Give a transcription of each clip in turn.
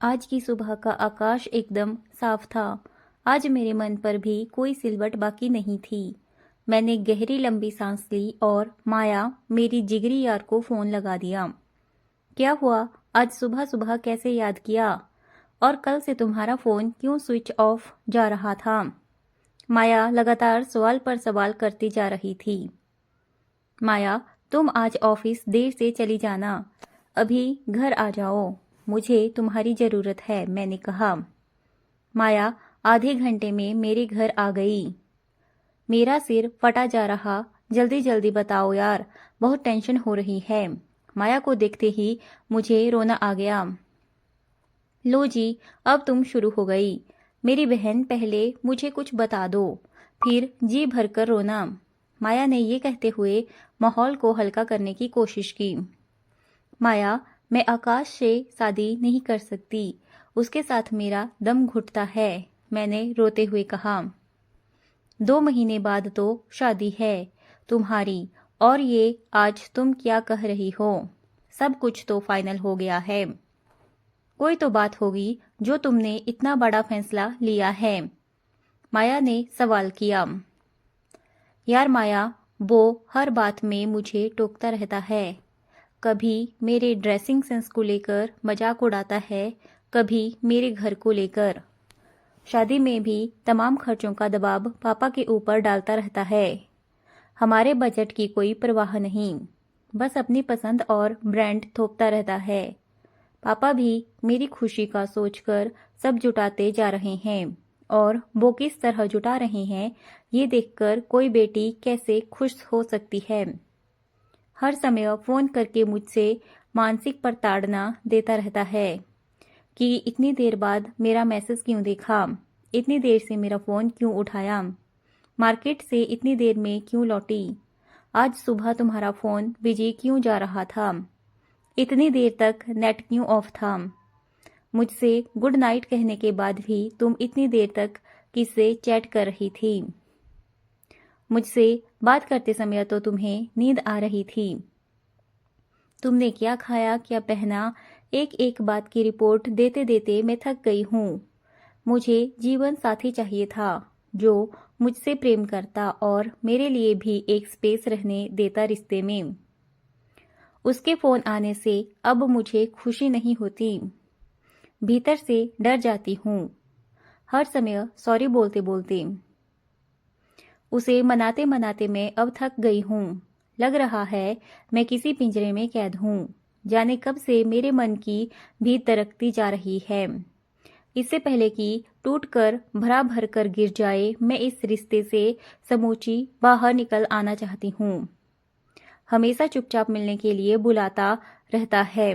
आज की सुबह का आकाश एकदम साफ था। आज मेरे मन पर भी कोई सिलवट बाकी नहीं थी। मैंने गहरी लंबी सांस ली और माया, मेरी जिगरी यार को फोन लगा दिया। क्या हुआ? आज सुबह सुबह कैसे याद किया? और कल से तुम्हारा फोन क्यों स्विच ऑफ जा रहा था? माया लगातार सवाल पर सवाल करती जा रही थी। माया, तुम आज ऑफिस देर से चली जाना, अभी घर आ जाओ, मुझे तुम्हारी जरूरत है, मैंने कहा। माया आधे घंटे में मेरे घर आ गई। मेरा सिर फटा जा रहा। जल्दी जल्दी बताओ यार, बहुत टेंशन हो रही है। माया को देखते ही मुझे रोना आ गया। लो जी, अब तुम शुरू हो गई। मेरी बहन, पहले मुझे कुछ बता दो, फिर जी भरकर रोना। माया ने ये कहते हुए माहौल को हल्का करने की कोशिश की। माया, मैं आकाश से शादी नहीं कर सकती, उसके साथ मेरा दम घुटता है, मैंने रोते हुए कहा। 2 महीने बाद तो शादी है तुम्हारी, और ये आज तुम क्या कह रही हो? सब कुछ तो फाइनल हो गया है। कोई तो बात होगी जो तुमने इतना बड़ा फैसला लिया है, माया ने सवाल किया। यार माया, वो हर बात में मुझे टोकता रहता है। कभी मेरे ड्रेसिंग सेंस को लेकर मजाक उड़ाता है, कभी मेरे घर को लेकर। शादी में भी तमाम खर्चों का दबाव पापा के ऊपर डालता रहता है। हमारे बजट की कोई परवाह नहीं, बस अपनी पसंद और ब्रांड थोपता रहता है। पापा भी मेरी खुशी का सोचकर सब जुटाते जा रहे हैं, और वो किस तरह जुटा रहे हैं ये देखकर कोई बेटी कैसे खुश हो सकती है। हर समय फोन करके मुझसे मानसिक प्रताड़ना देता रहता है कि इतनी देर बाद मेरा मैसेज क्यों देखा, इतनी देर से मेरा फोन क्यों उठाया, मार्केट से इतनी देर में क्यों लौटी, आज सुबह तुम्हारा फोन बिजी क्यों जा रहा था, इतनी देर तक नेट क्यों ऑफ था, मुझसे गुड नाइट कहने के बाद भी तुम इतनी देर तक किससे चैट कर रही थी, मुझसे बात करते समय तो तुम्हें नींद आ रही थी, तुमने क्या खाया क्या पहना, एक एक बात की रिपोर्ट देते देते मैं थक गई हूँ। मुझे जीवन साथी चाहिए था जो मुझसे प्रेम करता और मेरे लिए भी एक स्पेस रहने देता रिश्ते में। उसके फोन आने से अब मुझे खुशी नहीं होती, भीतर से डर जाती हूँ, हर समय सॉरी बोलते बोलते। उसे मनाते मनाते मैं अब थक गई हूँ। लग रहा है मैं किसी पिंजरे में कैद हूँ। जाने कब से मेरे मन की भी तरकती जा रही है। इससे पहले कि टूट कर भरा भर कर गिर जाए, मैं इस रिश्ते से समूची बाहर निकल आना चाहती हूँ। हमेशा चुपचाप मिलने के लिए बुलाता रहता है।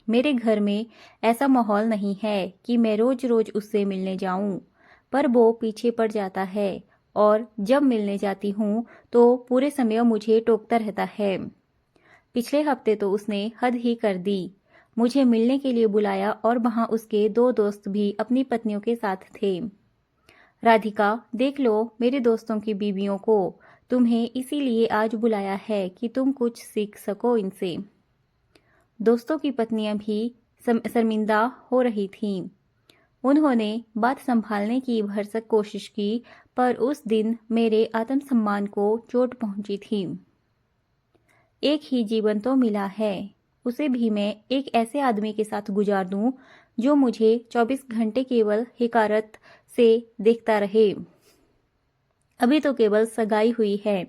मेरे घर में ऐसा माहौल नहीं है कि मैं रोज रोज उससे मिलने जाऊं, पर वो पीछे पड़ जाता है, और जब मिलने जाती हूँ तो पूरे समय मुझे टोकता रहता है। पिछले हफ्ते तो उसने हद ही कर दी। मुझे मिलने के लिए बुलाया और वहां उसके 2 दोस्त भी अपनी पत्नियों के साथ थे। राधिका, देख लो मेरे दोस्तों की बीवियों को, तुम्हें इसीलिए आज बुलाया है कि तुम कुछ सीख सको इनसे। दोस्तों की पत्नियां भी शर्मिंदा हो रही थीं। उन्होंने बात संभालने की भरसक कोशिश की, पर उस दिन मेरे आत्मसम्मान को चोट पहुंची थी। एक ही जीवन तो मिला है, उसे भी मैं एक ऐसे आदमी के साथ गुजार दूं जो मुझे 24 घंटे केवल हिकारत से देखता रहे। अभी तो केवल सगाई हुई है,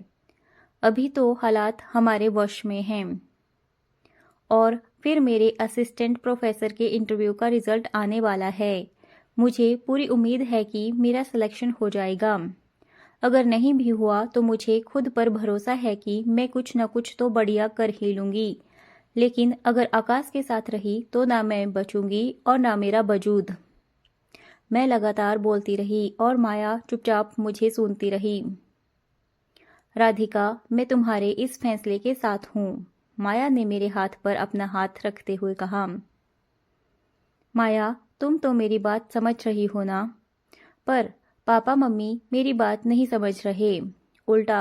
अभी तो हालात हमारे वश में हैं। और फिर मेरे असिस्टेंट प्रोफेसर के इंटरव्यू का रिजल्ट आने वाला है। मुझे पूरी उम्मीद है कि मेरा सिलेक्शन हो जाएगा। अगर नहीं भी हुआ तो मुझे खुद पर भरोसा है कि मैं कुछ न कुछ तो बढ़िया कर ही लूंगी। लेकिन अगर आकाश के साथ रही तो ना मैं बचूंगी और ना मेरा वजूद। मैं लगातार बोलती रही और माया चुपचाप मुझे सुनती रही। राधिका, मैं तुम्हारे इस फैसले के साथ हूँ, माया ने मेरे हाथ पर अपना हाथ रखते हुए कहा। माया, तुम तो मेरी बात समझ रही हो ना? पर पापा मम्मी मेरी बात नहीं समझ रहे, उल्टा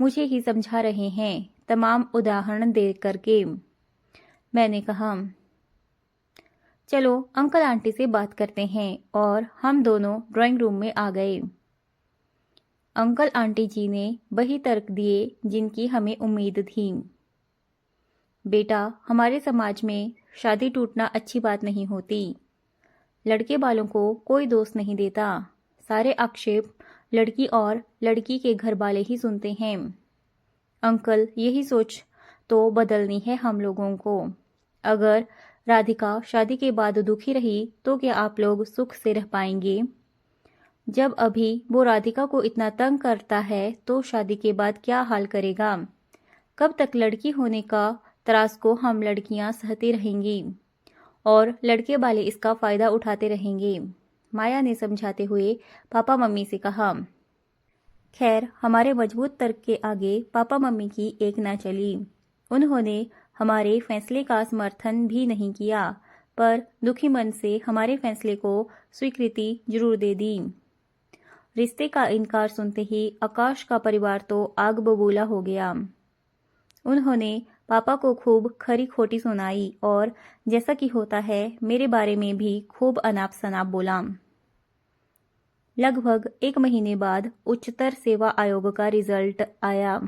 मुझे ही समझा रहे हैं, तमाम उदाहरण दे करके। मैंने कहा, चलो अंकल आंटी से बात करते हैं। और हम दोनों ड्राइंग रूम में आ गए। अंकल आंटी जी ने वही तर्क दिए जिनकी हमें उम्मीद थी। बेटा, हमारे समाज में शादी टूटना अच्छी बात नहीं होती। लड़के वालों को कोई दोष नहीं देता। सारे आक्षेप लड़की और लड़की के घर वाले ही सुनते हैं। अंकल, यही सोच तो बदलनी है हम लोगों को। अगर राधिका शादी के बाद दुखी रही तो क्या आप लोग सुख से रह पाएंगे? जब अभी वो राधिका को इतना तंग करता है तो शादी के बाद क्या हाल करेगा? कब तक लड़की होने का त्रास को हम लड़कियां सहती रहेंगी और लड़के वाले इसका फायदा उठाते रहेंगे? माया ने समझाते हुए पापा मम्मी से कहा। खैर, हमारे मजबूत तर्क के आगे पापा मम्मी की एक ना चली। उन्होंने हमारे फैसले का समर्थन भी नहीं किया, पर दुखी मन से हमारे फैसले को स्वीकृति जरूर दे दी। रिश्ते का इनकार सुनते ही आकाश का परिवार तो आग बबूला हो गया। उन्होंने पापा को खूब खरी खोटी सुनाई और जैसा कि होता है मेरे बारे में भी खूब अनाप शनाप बोला। लगभग 1 महीने बाद उच्चतर सेवा आयोग का रिजल्ट आया।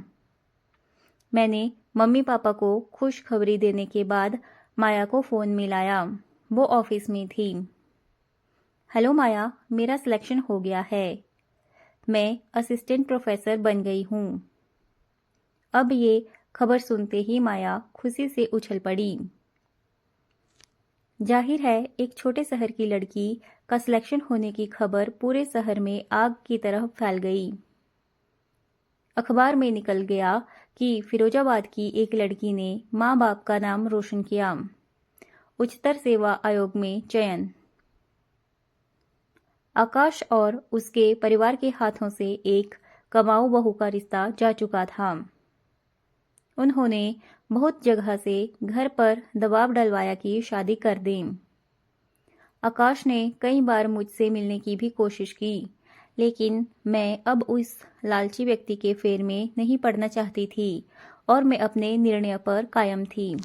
मैंने मम्मी पापा को खुशखबरी देने के बाद माया को फ़ोन मिलाया। वो ऑफिस में थी। हेलो माया, मेरा सिलेक्शन हो गया है। मैं असिस्टेंट प्रोफेसर बन गई हूँ। अब ये खबर सुनते ही माया खुशी से उछल पड़ी। जाहिर है एक छोटे शहर की लड़की का सिलेक्शन होने की खबर पूरे शहर में आग की तरह फैल गई। अखबार में निकल गया कि फिरोजाबाद की एक लड़की ने माँ बाप का नाम रोशन किया। उच्चतर सेवा आयोग में चयन। आकाश और उसके परिवार के हाथों से एक कमाऊ बहू का रिश्ता जा चुका था। उन्होंने बहुत जगह से घर पर दबाव डलवाया कि शादी कर दें। आकाश ने कई बार मुझसे मिलने की भी कोशिश की, लेकिन मैं अब उस लालची व्यक्ति के फेर में नहीं पड़ना चाहती थी और मैं अपने निर्णय पर कायम थी।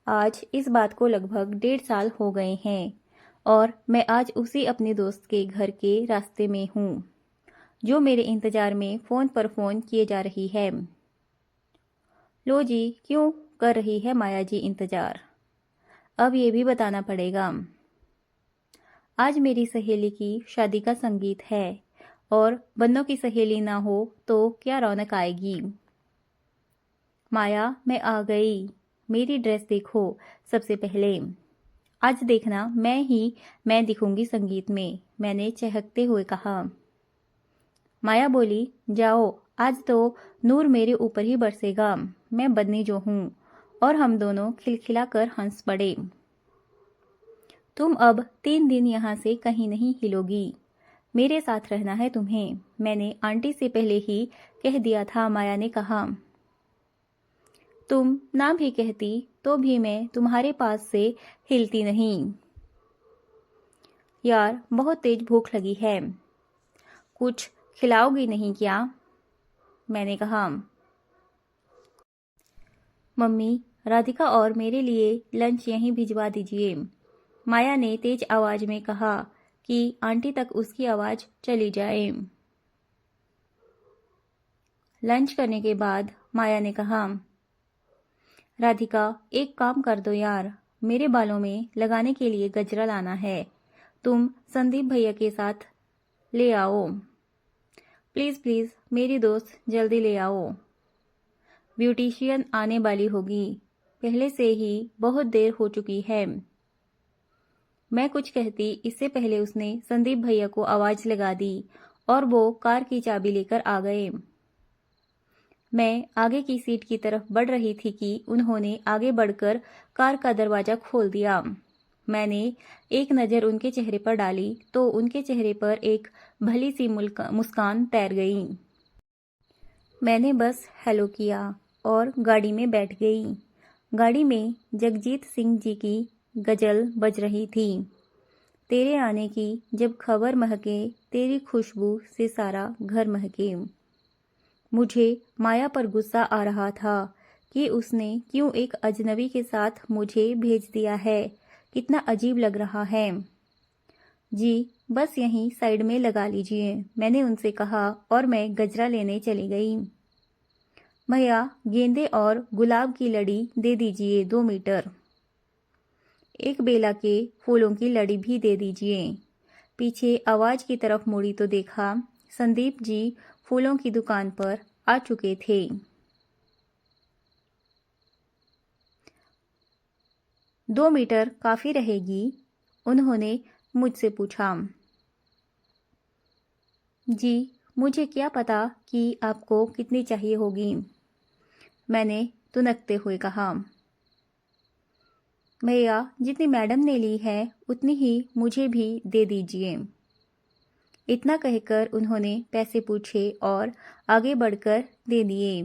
आज इस बात को लगभग 1.5 साल हो गए हैं और मैं आज उसी अपने दोस्त के घर के रास्ते में हूँ, जो मेरे इंतजार में फ़ोन पर फ़ोन किए जा रही है। लो जी, क्यों कर रही है माया जी इंतजार? अब ये भी बताना पड़ेगा। आज मेरी सहेली की शादी का संगीत है और बन्नों की सहेली ना हो तो क्या रौनक आएगी। माया, मैं आ गई। मेरी ड्रेस देखो सबसे पहले। आज देखना मैं दिखूंगी संगीत में, मैंने चहकते हुए कहा। माया बोली, जाओ, आज तो नूर मेरे ऊपर ही बरसेगा। मैं बन्नी जो हूँ। और हम दोनों खिलखिलाकर हंस पड़े। तुम अब 3 दिन यहाँ से कहीं नहीं हिलोगी। मेरे साथ रहना है तुम्हें। मैंने आंटी से पहले ही कह दिया था, माया ने कहा। तुम ना भी कहती तो भी मैं तुम्हारे पास से हिलती नहीं। यार, बहुत तेज भूख लगी है। कुछ खिलाओगी नहीं क्या? मैंने कहा। मम्मी, राधिका और मेरे लिए लंच यहीं भिजवा दीजिए। माया ने तेज आवाज में कहा कि आंटी तक उसकी आवाज चली जाए। लंच करने के बाद माया ने कहा, राधिका, एक काम कर दो यार, मेरे बालों में लगाने के लिए गजरा लाना है। तुम संदीप भैया के साथ ले आओ। प्लीज़ प्लीज़, मेरी दोस्त जल्दी ले आओ। ब्यूटिशियन आने वाली होगी। पहले से ही बहुत देर हो चुकी है। मैं कुछ कहती इससे पहले उसने संदीप भैया को आवाज़ लगा दी और वो कार की चाबी लेकर आ गए। मैं आगे की सीट की तरफ बढ़ रही थी कि उन्होंने आगे बढ़कर कार का दरवाज़ा खोल दिया। मैंने एक नज़र उनके चेहरे पर डाली तो उनके चेहरे पर एक भली सी मुस्कान तैर गई। मैंने बस हेलो किया और गाड़ी में बैठ गई। गाड़ी में जगजीत सिंह जी की गज़ल बज रही थी। तेरे आने की जब खबर महके, तेरी खुशबू से सारा घर महके। मुझे माया पर गुस्सा आ रहा था कि उसने क्यों एक अजनबी के साथ मुझे भेज दिया है, कितना अजीब लग रहा है। जी बस यहीं साइड में लगा लीजिए, मैंने उनसे कहा और मैं गजरा लेने चली गई। भैया गेंदे और गुलाब की लड़ी दे दीजिए 2 मीटर। एक बेला के फूलों की लड़ी भी दे दीजिए। पीछे आवाज की तरफ मुड़ी तो देखा संदीप जी फूलों की दुकान पर आ चुके थे। 2 मीटर काफी रहेगी? उन्होंने मुझसे पूछा। जी मुझे क्या पता कि आपको कितनी चाहिए होगी, मैंने तुनकते हुए कहा। भैया जितनी मैडम ने ली है उतनी ही मुझे भी दे दीजिए। इतना कहकर उन्होंने पैसे पूछे और आगे बढ़कर दे दिए।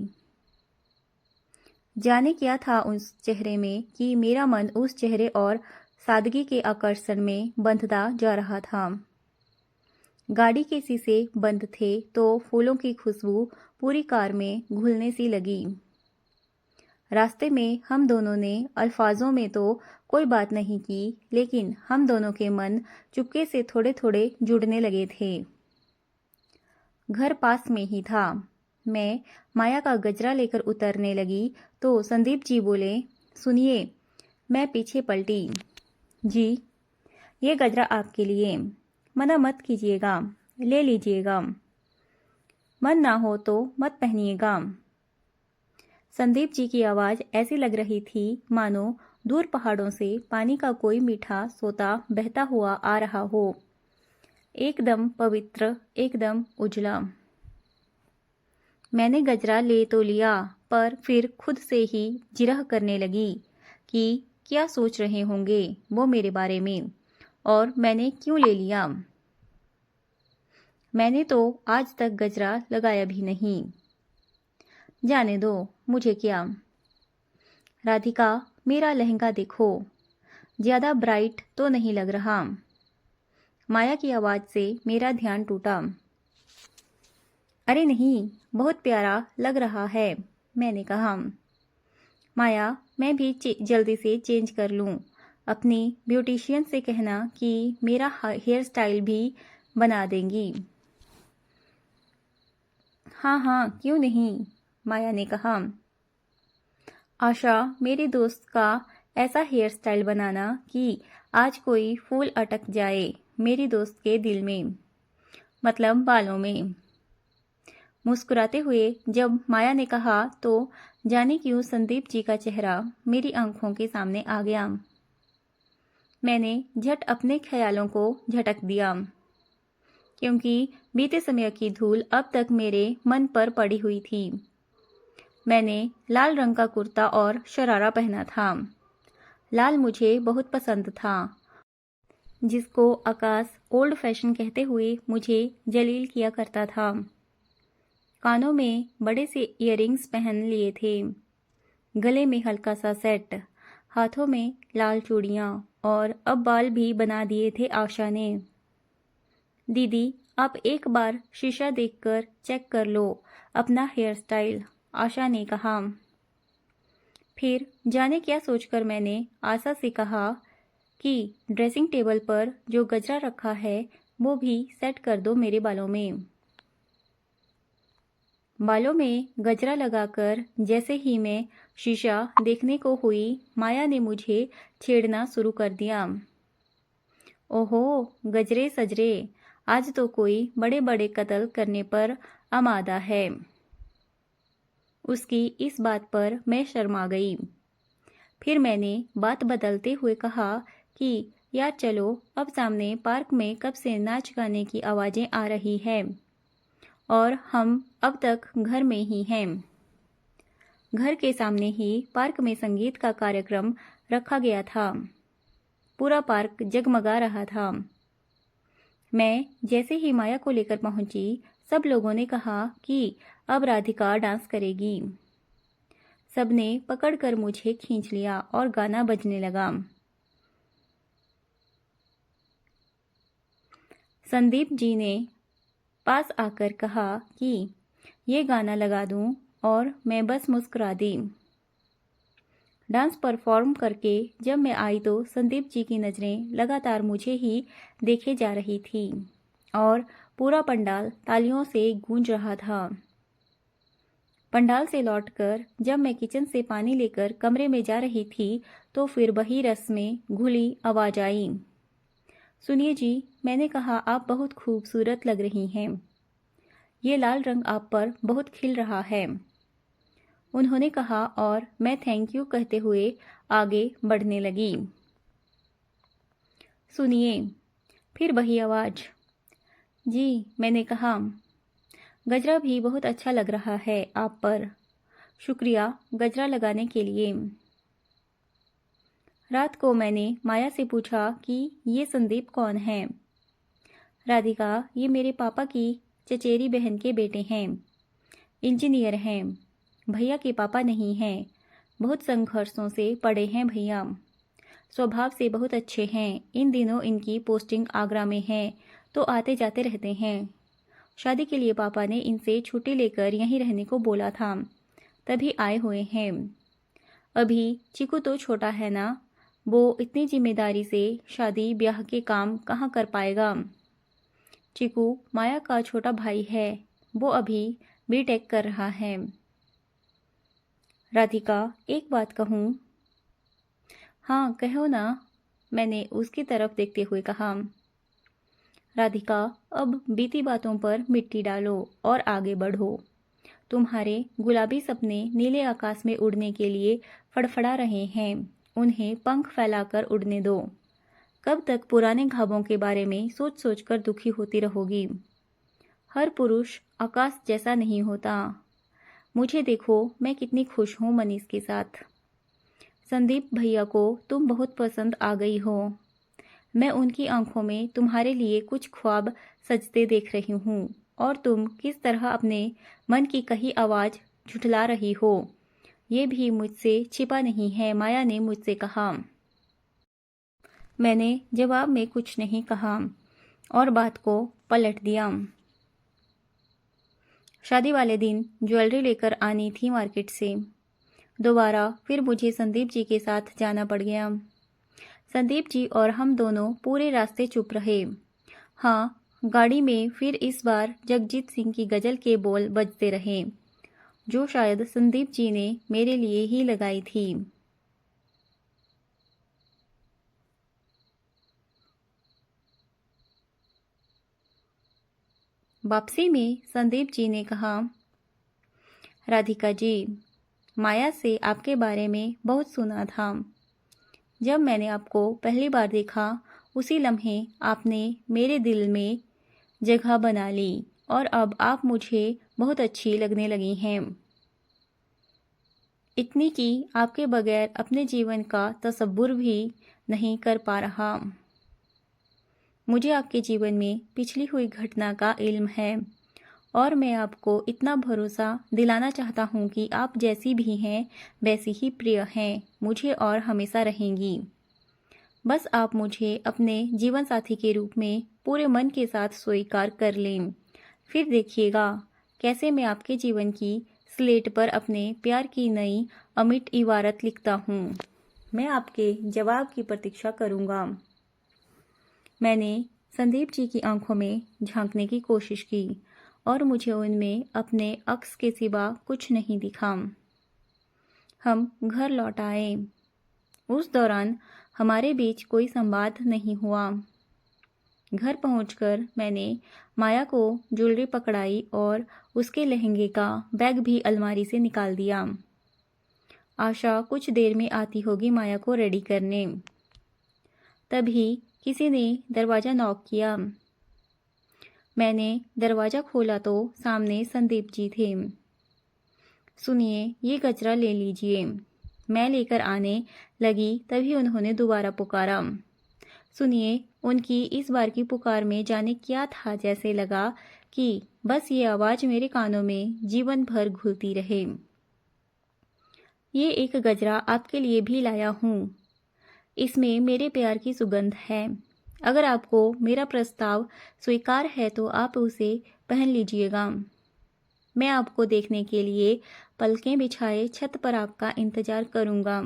जाने क्या था उस चेहरे में कि मेरा मन उस चेहरे और सादगी के आकर्षण में बंधता जा रहा था। गाड़ी के शीशे बंद थे तो फूलों की खुशबू पूरी कार में घुलने सी लगी। रास्ते में हम दोनों ने अल्फाजों में तो कोई बात नहीं की, लेकिन हम दोनों के मन चुपके से थोड़े थोड़े जुड़ने लगे थे। घर पास में ही था। मैं माया का गजरा लेकर उतरने लगी तो संदीप जी बोले, सुनिए। मैं पीछे पलटी। जी ये गजरा आपके लिए, मना मत कीजिएगा, ले लीजिएगा। मन ना हो तो मत पहनिएगा। संदीप जी की आवाज ऐसी लग रही थी मानो दूर पहाड़ों से पानी का कोई मीठा सोता बहता हुआ आ रहा हो, एकदम पवित्र, एकदम उजला। मैंने गजरा ले तो लिया, पर फिर खुद से ही जिरह करने लगी कि क्या सोच रहे होंगे वो मेरे बारे में, और मैंने क्यों ले लिया। मैंने तो आज तक गजरा लगाया भी नहीं। जाने दो, मुझे क्या। राधिका मेरा लहंगा देखो, ज्यादा ब्राइट तो नहीं लग रहा। माया की आवाज से मेरा ध्यान टूटा। अरे नहीं, बहुत प्यारा लग रहा है, मैंने कहा। माया मैं भी जल्दी से चेंज कर लूं। अपनी ब्यूटिशियन से कहना कि मेरा हेयर स्टाइल भी बना देंगी। हाँ हाँ क्यों नहीं, माया ने कहा। आशा मेरी दोस्त का ऐसा हेयर स्टाइल बनाना कि आज कोई फूल अटक जाए मेरी दोस्त के दिल में, मतलब बालों में। मुस्कुराते हुए जब माया ने कहा तो जाने क्यों संदीप जी का चेहरा मेरी आंखों के सामने आ गया। मैंने झट अपने ख्यालों को झटक दिया, क्योंकि बीते समय की धूल अब तक मेरे मन पर पड़ी हुई थी। मैंने लाल रंग का कुर्ता और शरारा पहना था। लाल मुझे बहुत पसंद था, जिसको आकाश ओल्ड फैशन कहते हुए मुझे जलील किया करता था। कानों में बड़े से इयररिंग्स पहन लिए थे, गले में हल्का सा सेट, हाथों में लाल चूड़ियां, और अब बाल भी बना दिए थे आशा ने। दीदी आप एक बार शीशा देखकर चेक कर लो अपना हेयर स्टाइल, आशा ने कहा। फिर जाने क्या सोचकर मैंने आशा से कहा कि ड्रेसिंग टेबल पर जो गजरा रखा है वो भी सेट कर दो मेरे बालों में। बालों में गजरा लगाकर जैसे ही मैं शीशा देखने को हुई, माया ने मुझे छेड़ना शुरू कर दिया। ओहो गजरे सजरे, आज तो कोई बड़े बड़े कत्ल करने पर आमादा है। उसकी इस बात पर मैं शर्मा गई। फिर मैंने बात बदलते हुए कहा कि यार चलो, अब सामने पार्क में कब से नाच गाने की आवाजें आ रही है और हम अब तक घर में ही हैं। घर के सामने ही पार्क में संगीत का कार्यक्रम रखा गया था। पूरा पार्क जगमगा रहा था। मैं जैसे ही माया को लेकर पहुंची, सब लोगों ने कहा कि अब राधिका डांस करेगी। सबने पकड़कर मुझे खींच लिया और गाना बजने लगा। संदीप जी ने पास आकर कहा कि ये गाना लगा दूं, और मैं बस मुस्कुरा दी। डांस परफॉर्म करके जब मैं आई तो संदीप जी की नज़रें लगातार मुझे ही देखे जा रही थी और पूरा पंडाल तालियों से गूंज रहा था। पंडाल से लौटकर जब मैं किचन से पानी लेकर कमरे में जा रही थी तो फिर वही रस में घुली आवाज आई, सुनिए जी, मैंने कहा आप बहुत खूबसूरत लग रही हैं। ये लाल रंग आप पर बहुत खिल रहा है, उन्होंने कहा और मैं थैंक यू कहते हुए आगे बढ़ने लगी। सुनिए, फिर वही आवाज़। जी, मैंने कहा, गजरा भी बहुत अच्छा लग रहा है आप पर, शुक्रिया गजरा लगाने के लिए। रात को मैंने माया से पूछा कि ये संदीप कौन है। राधिका, ये मेरे पापा की चचेरी बहन के बेटे हैं, इंजीनियर हैं। भैया के पापा नहीं हैं, बहुत संघर्षों से पढ़े हैं भैया, स्वभाव से बहुत अच्छे हैं। इन दिनों इनकी पोस्टिंग आगरा में है तो आते जाते रहते हैं। शादी के लिए पापा ने इनसे छुट्टी लेकर यहीं रहने को बोला था, तभी आए हुए हैं। अभी चीकू तो छोटा है ना, वो इतनी जिम्मेदारी से शादी ब्याह के काम कहाँ कर पाएगा। चीकू माया का छोटा भाई है, वो अभी बीटेक कर रहा है। राधिका, एक बात कहूँ? हाँ कहो ना, मैंने उसकी तरफ देखते हुए कहा। राधिका, अब बीती बातों पर मिट्टी डालो और आगे बढ़ो। तुम्हारे गुलाबी सपने नीले आकाश में उड़ने के लिए फड़फड़ा रहे हैं, उन्हें पंख फैलाकर उड़ने दो। कब तक पुराने ख्वाबों के बारे में सोच सोच कर दुखी होती रहोगी? हर पुरुष आकाश जैसा नहीं होता। मुझे देखो, मैं कितनी खुश हूँ मनीष के साथ। संदीप भैया को तुम बहुत पसंद आ गई हो। मैं उनकी आंखों में तुम्हारे लिए कुछ ख्वाब सजते देख रही हूँ और तुम किस तरह अपने मन की कही आवाज़ झुठला रही हो, ये भी मुझसे छिपा नहीं है, माया ने मुझसे कहा। मैंने जवाब में कुछ नहीं कहा और बात को पलट दिया। शादी वाले दिन ज्वेलरी लेकर आनी थी मार्केट से। दोबारा फिर मुझे संदीप जी के साथ जाना पड़ गया। संदीप जी और हम दोनों पूरे रास्ते चुप रहे। हाँ, गाड़ी में फिर इस बार जगजीत सिंह की गज़ल के बोल बजते रहे, जो शायद संदीप जी ने मेरे लिए ही लगाई थी। वापसी में संदीप जी ने कहा, राधिका जी, माया से आपके बारे में बहुत सुना था। जब मैंने आपको पहली बार देखा उसी लम्हे आपने मेरे दिल में जगह बना ली और अब आप मुझे बहुत अच्छी लगने लगी हैं। इतनी कि आपके बगैर अपने जीवन का तसव्वुर भी नहीं कर पा रहा। मुझे आपके जीवन में पिछली हुई घटना का इल्म है और मैं आपको इतना भरोसा दिलाना चाहता हूँ कि आप जैसी भी हैं वैसी ही प्रिय हैं मुझे और हमेशा रहेंगी। बस आप मुझे अपने जीवन साथी के रूप में पूरे मन के साथ स्वीकार कर लें। फिर देखिएगा कैसे मैं आपके जीवन की स्लेट पर अपने प्यार की नई अमिट इबारत लिखता हूँ। मैं आपके जवाब की प्रतीक्षा करूँगा। मैंने संदीप जी की आंखों में झांकने की कोशिश की और मुझे उनमें अपने अक्स के सिवा कुछ नहीं दिखा। हम घर लौट आए। उस दौरान हमारे बीच कोई संवाद नहीं हुआ। घर पहुंचकर मैंने माया को ज्वेलरी पकड़ाई और उसके लहंगे का बैग भी अलमारी से निकाल दिया। आशा कुछ देर में आती होगी माया को रेडी करने। तभी किसी ने दरवाज़ा नॉक किया। मैंने दरवाज़ा खोला तो सामने संदीप जी थे। सुनिए, ये गजरा ले लीजिए। मैं लेकर आने लगी तभी उन्होंने दोबारा पुकारा। सुनिए, उनकी इस बार की पुकार में जाने क्या था, जैसे लगा कि बस ये आवाज़ मेरे कानों में जीवन भर घुलती रहे। ये एक गजरा आपके लिए भी लाया हूँ। इसमें मेरे प्यार की सुगंध है। अगर आपको मेरा प्रस्ताव स्वीकार है तो आप उसे पहन लीजिएगा। मैं आपको देखने के लिए पलकें बिछाए छत पर आपका इंतज़ार करूँगा।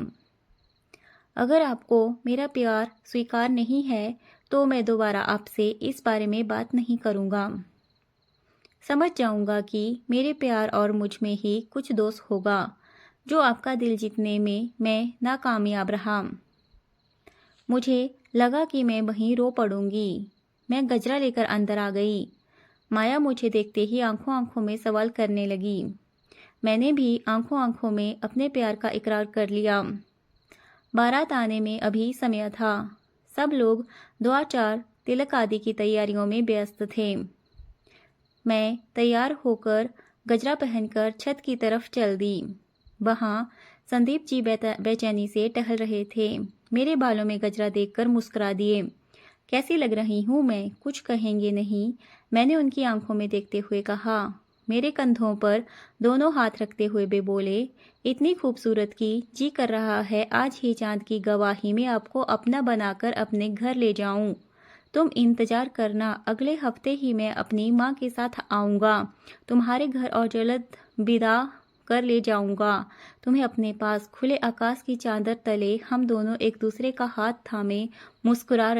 अगर आपको मेरा प्यार स्वीकार नहीं है तो मैं दोबारा आपसे इस बारे में बात नहीं करूँगा। समझ जाऊँगा कि मेरे प्यार और मुझ में ही कुछ दोष होगा जो आपका दिल जीतने में मैं नाकामयाब रहा। मुझे लगा कि मैं वहीं रो पड़ूंगी। मैं गजरा लेकर अंदर आ गई। माया मुझे देखते ही आंखों आंखों में सवाल करने लगी। मैंने भी आंखों आंखों में अपने प्यार का इकरार कर लिया। बारात आने में अभी समय था। सब लोग दुआ चार तिलक आदि की तैयारियों में व्यस्त थे। मैं तैयार होकर गजरा पहनकर छत की तरफ चल दी। वहाँ संदीप जी बेचैनी से टहल रहे थे। मेरे बालों में गजरा देखकर मुस्कुरा दिए। कैसी लग रही हूँ मैं? कुछ कहेंगे नहीं, मैंने उनकी आंखों में देखते हुए कहा। मेरे कंधों पर दोनों हाथ रखते हुए वे बोले, इतनी खूबसूरत कि जी कर रहा है आज ही चांद की गवाही में आपको अपना बनाकर अपने घर ले जाऊं। तुम इंतजार करना, अगले हफ्ते ही मैं अपनी माँ के साथ आऊँगा तुम्हारे घर और जल्द विदा कर ले जाऊँगा तुम्हें अपने पास। खुले आकाश की चादर तले हम दोनों एक दूसरे का हाथ थामे मुस्कुरा रहे